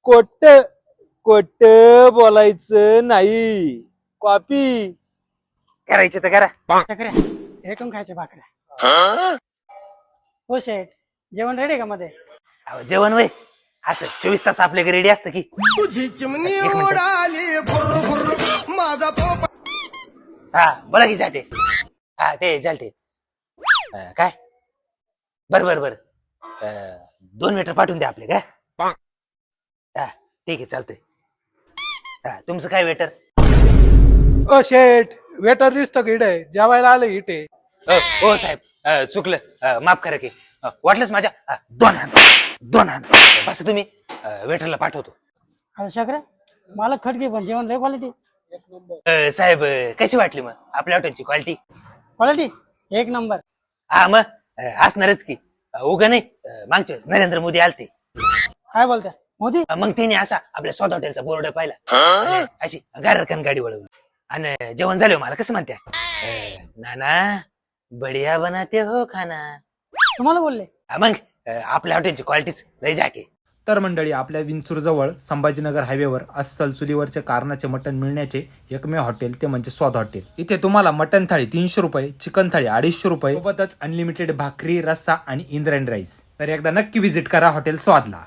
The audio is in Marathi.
कोट कोट बोलायचं नाही. कॉपी करायचे तर करा. भाकऱ्या भेटून खायचे भाकऱ्या. हो शेठ, जेवण रेडी का मध्ये? अहो, जेवण वय असं 24 तास आपल्याकडे रेडी असतं की. तुझी चिमणी एक मिनिट. उडाली भुर माझा तो हा बोला की जाते. हा ते चालते. काय बर बर बर 2 मीटर पाठवून द्या आपले काय. हा ठीक आहे चालतंय. हा तुमचं काय वेटर? ओ शेठ, वेटर रिस्टॉक इड आहे, जेवायला आलं इटे. ओ साहेब चुकलं माफ करा की. वाटलंच माझ्या 2 हान बस तुम्ही वेटरला पाठवतो. अरे शकऱ्या, मला खटके पण जेवण लय क्वालिटी. साहेब कशी वाटली मग आपल्या हॉटेलची क्वालिटी? क्वालिटी एक नंबर. हा मग असणारच की. उगा नाही मागच्या वेळेस नरेंद्र मोदी आलते. काय बोलताय मोदी? मग तिने असा आपल्या स्वतः हॉटेलचा बोर्ड पाहिला आणि अशी गारकन गाडी वळवली आणि जेवण झालं मला कसं म्हणत्या, नाना बढिया बनाते हो खाना. तुम्हाला बोलले? मग आपल्या हॉटेलची क्वालिटीच लय जाके. तर मंडळी, आपल्या विंचूर जवळ संभाजीनगर हायवेवर अस्सल चुलीवरचे कारणाचे मटण मिळण्याचे एकमेव हॉटेल ते म्हणजे स्वाद हॉटेल. इथे तुम्हाला मटण थाळी 300 रुपये, चिकन थाळी 250 रुपये, सोबतच अनलिमिटेड भाकरी, रस्सा आणि इंद्रायणी राईस. तर एकदा नक्की व्हिजिट करा हॉटेल स्वादला.